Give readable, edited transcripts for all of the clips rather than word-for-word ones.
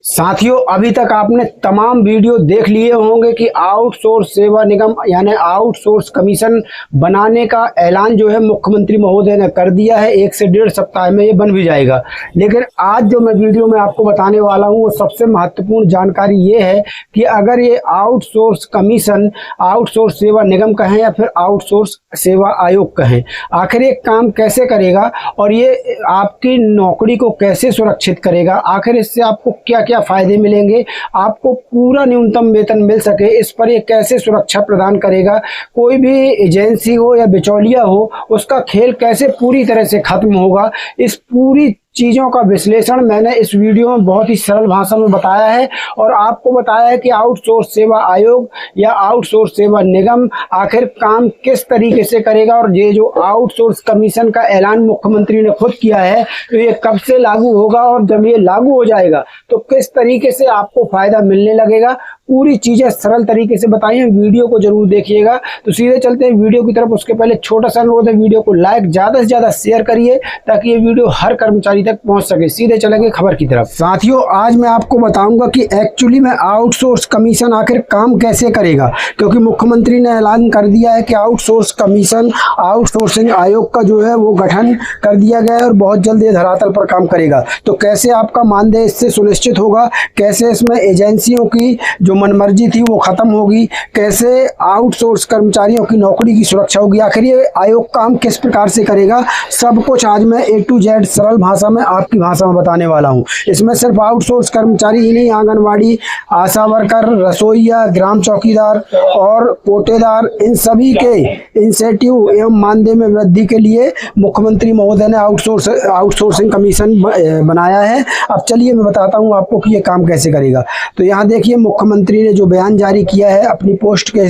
साथियों, अभी तक आपने तमाम वीडियो देख लिए होंगे कि आउटसोर्स सेवा निगम यानी आउटसोर्स कमीशन बनाने का ऐलान जो है मुख्यमंत्री महोदय ने कर दिया है। 1 से 1.5 सप्ताह में ये बन भी जाएगा। लेकिन आज जो मैं वीडियो में आपको बताने वाला हूँ वो सबसे महत्वपूर्ण जानकारी ये है कि अगर ये आउटसोर्स कमीशन आउटसोर्स सेवा निगम कहें या फिर आउटसोर्स सेवा आयोग कहें, आखिर ये काम कैसे करेगा और ये आपकी नौकरी को कैसे सुरक्षित करेगा, आखिर इससे आपको क्या क्या फायदे मिलेंगे, आपको पूरा न्यूनतम वेतन मिल सके, इस पर ये कैसे सुरक्षा प्रदान करेगा, कोई भी एजेंसी हो या बिचौलिया हो उसका खेल कैसे पूरी तरह से खत्म होगा, इस पूरी चीज़ों का विश्लेषण मैंने इस वीडियो में बहुत ही सरल भाषा में बताया है। और आपको बताया है कि आउटसोर्स सेवा आयोग या आउटसोर्स सेवा निगम आखिर काम किस तरीके से करेगा और ये जो आउटसोर्स कमीशन का ऐलान मुख्यमंत्री ने खुद किया है तो ये कब से लागू होगा और जब ये लागू हो जाएगा तो किस तरीके से आपको फायदा मिलने लगेगा, पूरी चीजें सरल तरीके से बताई हैं। वीडियो को जरूर देखिएगा। तो सीधे चलते हैं वीडियो की तरफ। उसके पहले छोटा सा अनुरोध है, वीडियो को लाइक ज्यादा से ज्यादा शेयर करिए ताकि ये वीडियो हर कर्मचारी तक पहुंच सके। सीधे चलेंगे खबर की तरफ। साथियों, आज मैं आपको बताऊंगा कि एक्चुअली में आउटसोर्स कमीशन आखिर काम कैसे करेगा, क्योंकि मुख्यमंत्री ने ऐलान कर दिया है कि आउटसोर्स कमीशन आउटसोर्सिंग आयोग का जो है वो गठन कर दिया गया है और बहुत जल्द ये धरातल पर काम करेगा। तो कैसे आपका मानदेय इससे सुनिश्चित होगा, कैसे इसमें एजेंसियों की जो मनमर्जी थी वो खत्म होगी, कैसे आउटसोर्स कर्मचारियों की नौकरी की सुरक्षा होगी, आखिर ये आयोग काम किस प्रकार से करेगा, सब कुछ आज मैं A to Z सरल भाषा में आपकी भाषा में बताने वाला हूं। इसमें सिर्फ आउटसोर्स कर्मचारी ही नहीं, आंगनवाड़ी, आशा वर्कर, रसोईया, ग्राम चौकीदार और कोटेदार, इन सभी के इंसेंटिव एवं मानदेय में वृद्धि के लिए मुख्यमंत्री महोदय ने आउटसोर्सिंग कमीशन बनाया है। अब चलिए मैं बताता हूं आपको कि ये काम कैसे करेगा। तो यहाँ देखिए, मुख्यमंत्री ने जो बयान जारी किया है अपनी पोस्ट के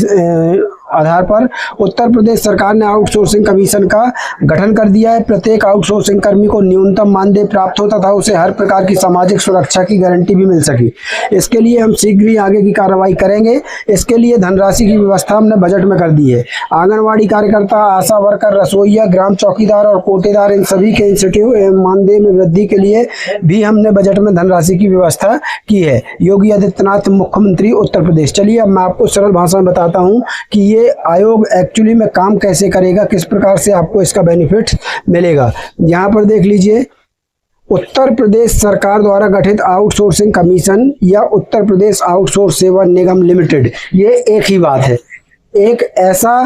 आधार पर, उत्तर प्रदेश सरकार ने आउटसोर्सिंग कमीशन का गठन कर दिया है। प्रत्येक आउटसोर्सिंग कर्मी को न्यूनतम मानदेय प्राप्त हो तथा उसे हर प्रकार की सामाजिक सुरक्षा की गारंटी भी मिल सके। इसके लिए हम शीघ्र ही आगे की कार्रवाई करेंगे। इसके लिए धनराशि की व्यवस्था हमने बजट में कर दी है। आंगनवाड़ी कार्यकर्ता, आशा वर्कर, रसोईया, ग्राम चौकीदार और कोटेदार, इन सभी के इंसेंटिव एवं मानदेय में वृद्धि के लिए भी हमने बजट में धनराशि की व्यवस्था की है। योगी आदित्यनाथ, मुख्यमंत्री उत्तर प्रदेश। चलिए अब मैं आपको सरल भाषा में बताता हूँ कि ये आयोग एक्चुअली में काम कैसे करेगा, किस प्रकार से आपको इसका बेनिफिट मिलेगा। यहाँ पर देख लीजिए, उत्तर प्रदेश सरकार द्वारा गठित आउटसोर्सिंग कमीशन या उत्तर प्रदेश आउटसोर्स सेवा निगम लिमिटेड, ये एक ही बात है। एक ऐसा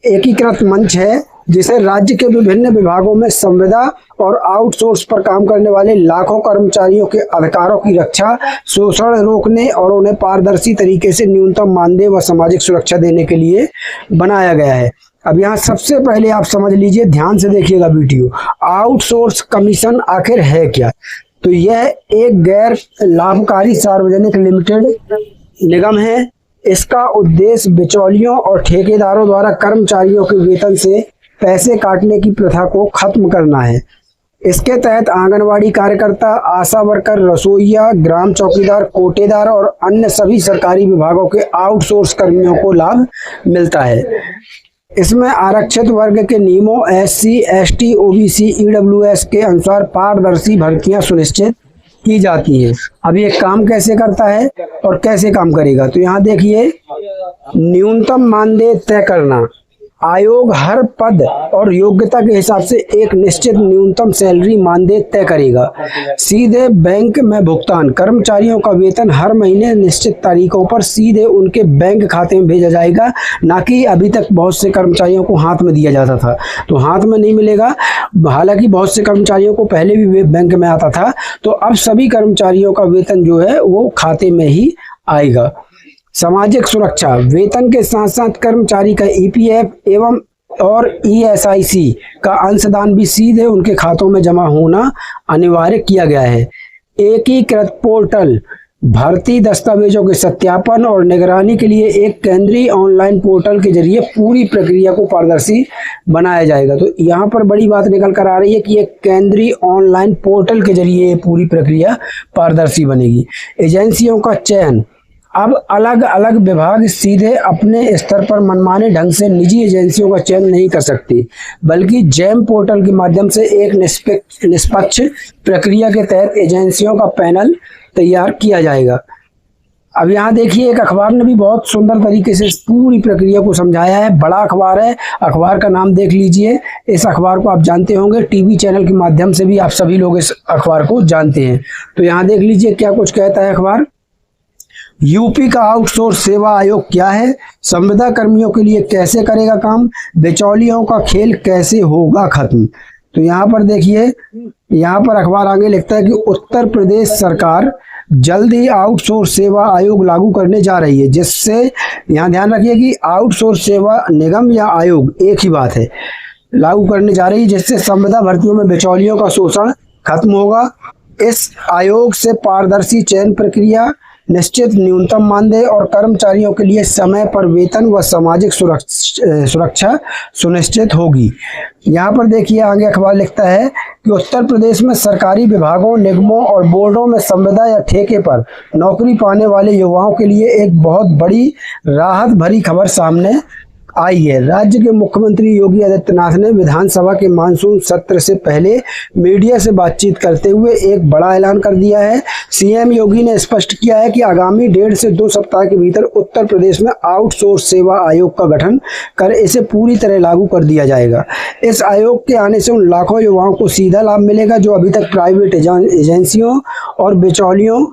एकीकृत मंच है जिसे राज्य के विभिन्न विभागों में संविदा और आउटसोर्स पर काम करने वाले लाखों कर्मचारियों के अधिकारों की रक्षा, शोषण रोकने और उन्हें पारदर्शी तरीके से न्यूनतम मानदेय व सामाजिक सुरक्षा देने के लिए बनाया गया है। अब यहाँ सबसे पहले आप समझ लीजिए, ध्यान से देखिएगा वीडियो, आउटसोर्स कमीशन आखिर है क्या। तो यह एक गैर लाभकारी सार्वजनिक लिमिटेड निगम है। इसका उद्देश्य बिचौलियों और ठेकेदारों द्वारा कर्मचारियों के वेतन से पैसे काटने की प्रथा को खत्म करना है। इसके तहत आंगनवाड़ी कार्यकर्ता, आशा वर्कर, रसोईया, ग्राम चौकीदार, कोटेदार और अन्य सभी सरकारी विभागों के आउटसोर्स कर्मियों को लाभ मिलता है। इसमें आरक्षित वर्ग के नियमों SC, ST, OBC, EWS के अनुसार पारदर्शी भर्तियां सुनिश्चित की जाती है। अब ये काम कैसे करता है और कैसे काम करेगा, तो यहाँ देखिए, न्यूनतम मानदेय तय करना। आयोग हर पद और योग्यता के हिसाब से एक निश्चित न्यूनतम सैलरी मानदेय तय करेगा। सीधे बैंक में भुगतान, कर्मचारियों का वेतन हर महीने निश्चित तारीखों पर सीधे उनके बैंक खाते में भेजा जाएगा, ना कि अभी तक बहुत से कर्मचारियों को हाथ में दिया जाता था, तो हाथ में नहीं मिलेगा। हालांकि बहुत से कर्मचारियों को पहले भी बैंक में आता था, तो अब सभी कर्मचारियों का वेतन जो है वो खाते में ही आएगा। सामाजिक सुरक्षा, वेतन के साथ साथ कर्मचारी का EPF एवं और ESIC का अंशदान भी सीधे उनके खातों में जमा होना अनिवार्य किया गया है। एकीकृत पोर्टल, भर्ती दस्तावेजों के सत्यापन और निगरानी के लिए एक केंद्रीय ऑनलाइन पोर्टल के जरिए पूरी प्रक्रिया को पारदर्शी बनाया जाएगा। तो यहाँ पर बड़ी बात निकल कर आ रही है कि एक केंद्रीय ऑनलाइन पोर्टल के जरिए पूरी प्रक्रिया पारदर्शी बनेगी। एजेंसियों का चयन, अब अलग अलग विभाग सीधे अपने स्तर पर मनमाने ढंग से निजी एजेंसियों का चयन नहीं कर सकते, बल्कि जैम पोर्टल के माध्यम से एक निष्पक्ष प्रक्रिया के तहत एजेंसियों का पैनल तैयार किया जाएगा। अब यहाँ देखिए, एक अखबार ने भी बहुत सुंदर तरीके से इस पूरी प्रक्रिया को समझाया है। बड़ा अखबार है, अखबार का नाम देख लीजिए। इस अखबार को आप जानते होंगे, टीवी चैनल के माध्यम से भी आप सभी लोग इस अखबार को जानते हैं। तो यहाँ देख लीजिए क्या कुछ कहता है अखबार। यूपी का आउटसोर्स सेवा आयोग क्या है, संविदा कर्मियों के लिए कैसे करेगा काम, बिचौलियों का खेल कैसे होगा खत्म। तो यहाँ पर देखिए, यहाँ पर अखबार आगे लिखता है कि उत्तर प्रदेश सरकार जल्द ही आउटसोर्स सेवा आयोग लागू करने जा रही है, जिससे यहाँ ध्यान रखिए कि आउटसोर्स सेवा निगम या आयोग एक ही बात है, लागू करने जा रही है, जिससे संविदा भर्तियों में बिचौलियों का शोषण खत्म होगा। इस आयोग से पारदर्शी चयन प्रक्रिया, निश्चित न्यूनतम मानदेय और कर्मचारियों के लिए समय पर वेतन व सामाजिक सुरक्षा सुनिश्चित होगी। यहाँ पर देखिए आगे अखबार लिखता है कि उत्तर प्रदेश में सरकारी विभागों, निगमों और बोर्डों में संविदा या ठेके पर नौकरी पाने वाले युवाओं के लिए एक बहुत बड़ी राहत भरी खबर सामने आई है। राज्य के मुख्यमंत्री योगी आदित्यनाथ ने विधानसभा के मानसून सत्र से पहले मीडिया से बातचीत करते हुए एक बड़ा ऐलान कर दिया है। सीएम योगी ने स्पष्ट किया है कि आगामी 1.5 से 2 सप्ताह के भीतर उत्तर प्रदेश में आउटसोर्स सेवा आयोग का गठन कर इसे पूरी तरह लागू कर दिया जाएगा। इस आयोग के आने से उन लाखों युवाओं को सीधा लाभ मिलेगा जो अभी तक प्राइवेट एजेंसियों और बिचौलियों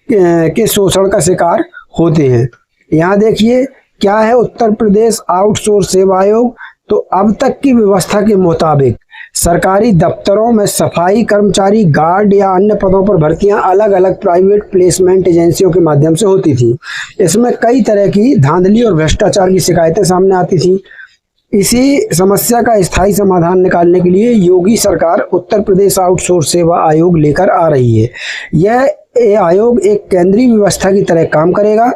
के शोषण का शिकार होते हैं। यहाँ देखिए क्या है उत्तर प्रदेश आउटसोर्स सेवा आयोग। तो अब तक की व्यवस्था के मुताबिक सरकारी दफ्तरों में सफाई कर्मचारी, गार्ड या अन्य पदों पर भर्तियां अलग अलग प्राइवेट प्लेसमेंट एजेंसियों के माध्यम से होती थी। इसमें कई तरह की धांधली और भ्रष्टाचार की शिकायतें सामने आती थी। इसी समस्या का स्थायी समाधान निकालने के लिए योगी सरकार उत्तर प्रदेश आउटसोर्स सेवा आयोग लेकर आ रही है। यह आयोग एक केंद्रीय व्यवस्था की तरह काम करेगा।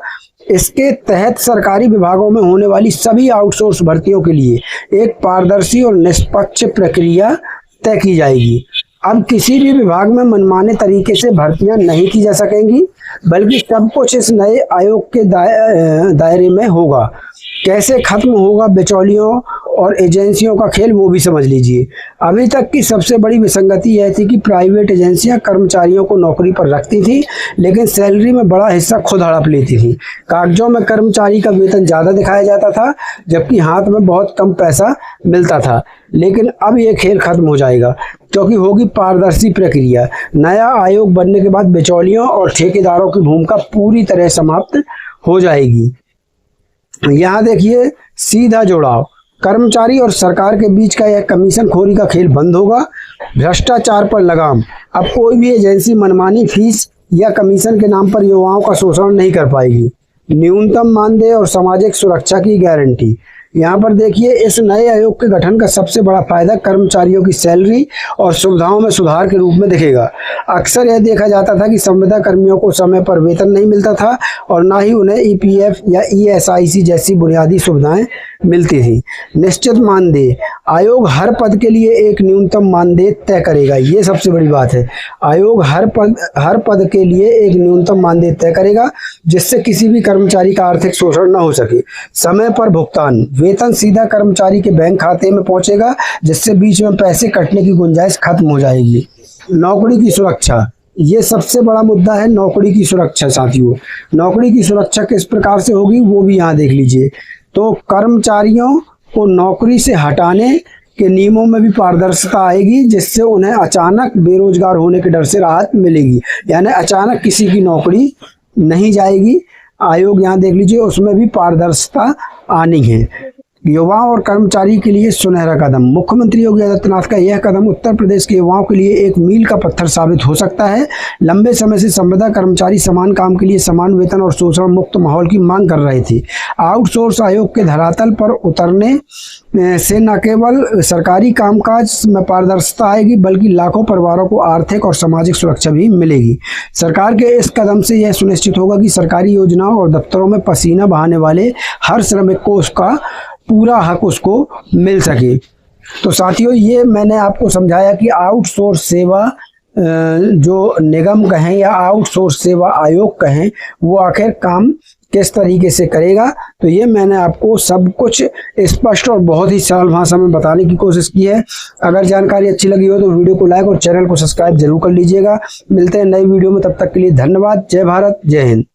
इसके तहत सरकारी विभागों में होने वाली सभी आउटसोर्स भर्तियों के लिए एक पारदर्शी और निष्पक्ष प्रक्रिया तय की जाएगी। अब किसी भी विभाग में मनमाने तरीके से भर्तियां नहीं की जा सकेंगी, बल्कि सब कुछ इस नए आयोग के दायरे में होगा। कैसे खत्म होगा बिचौलियों और एजेंसियों का खेल, वो भी समझ लीजिए। अभी तक की सबसे बड़ी विसंगति यह थी कि प्राइवेट एजेंसियां कर्मचारियों को नौकरी पर रखती थी, लेकिन सैलरी में बड़ा हिस्सा खुद हड़प लेती थी। कागजों में कर्मचारी का वेतन ज़्यादा दिखाया जाता था, जबकि हाथ में बहुत कम पैसा मिलता था। लेकिन अब ये खेल खत्म हो जाएगा, क्योंकि होगी पारदर्शी प्रक्रिया। नया आयोग बनने के बाद बिचौलियों और ठेकेदारों की भूमिका पूरी तरह समाप्त हो जाएगी। यहाँ देखिए सीधा जुड़ाव, कर्मचारी और सरकार के बीच का यह कमीशन खोरी का खेल बंद होगा। भ्रष्टाचार पर लगाम, अब कोई भी एजेंसी मनमानी फीस या कमीशन के नाम पर युवाओं का शोषण नहीं कर पाएगी। न्यूनतम मानदेय और सामाजिक सुरक्षा की गारंटी। यहाँ पर देखिए इस नए आयोग के गठन का सबसे बड़ा फायदा कर्मचारियों की सैलरी और सुविधाओं में सुधार के रूप में दिखेगा। अक्सर यह देखा जाता था कि संविदा कर्मियों को समय पर वेतन नहीं मिलता था और ना ही उन्हें ईपीएफ या ईएसआईसी जैसी बुनियादी सुविधाएं मिलती थी। निश्चित मानदेय, आयोग हर पद के लिए एक न्यूनतम मानदेय तय करेगा। ये सबसे बड़ी बात है, आयोग हर पद के लिए एक न्यूनतम मानदेय तय करेगा, जिससे किसी भी कर्मचारी का आर्थिक शोषण न हो सके। समय पर भुगतान, वेतन सीधा कर्मचारी के बैंक खाते में पहुंचेगा, जिससे बीच में पैसे कटने की गुंजाइश खत्म हो जाएगी। नौकरी की सुरक्षा, ये सबसे बड़ा मुद्दा है, नौकरी की सुरक्षा। साथियों, नौकरी की सुरक्षा किस प्रकार से होगी वो भी यहाँ देख लीजिए। तो कर्मचारियों को नौकरी से हटाने के नियमों में भी पारदर्शिता आएगी, जिससे उन्हें अचानक बेरोजगार होने के डर से राहत मिलेगी। यानी अचानक किसी की नौकरी नहीं जाएगी। आयोग यहाँ देख लीजिए, उसमें भी पारदर्शिता आनी है। युवाओं और कर्मचारी के लिए सुनहरा कदम, मुख्यमंत्री योगी आदित्यनाथ का यह कदम उत्तर प्रदेश के युवाओं के लिए एक मील का पत्थर साबित हो सकता है। लंबे समय से संविदा कर्मचारी समान काम के लिए समान वेतन और शोषण मुक्त माहौल की मांग कर रहे थे। आउटसोर्स आयोग के धरातल पर उतरने से न केवल सरकारी कामकाज में पारदर्शिता आएगी, बल्कि लाखों परिवारों को आर्थिक और सामाजिक सुरक्षा भी मिलेगी। सरकार के इस कदम से यह सुनिश्चित होगा कि सरकारी योजनाओं और दफ्तरों में पसीना बहाने वाले हर श्रमिक को उसका पूरा हक उसको मिल सके। तो साथियों, ये मैंने आपको समझाया कि आउटसोर्स सेवा जो निगम कहें या आउटसोर्स सेवा आयोग कहें, वो आखिर काम किस तरीके से करेगा। तो ये मैंने आपको सब कुछ स्पष्ट और बहुत ही सरल भाषा में बताने की कोशिश की है। अगर जानकारी अच्छी लगी हो तो वीडियो को लाइक और चैनल को सब्सक्राइब जरूर कर लीजिएगा। मिलते हैं नई वीडियो में, तब तक के लिए धन्यवाद। जय भारत, जय हिंद।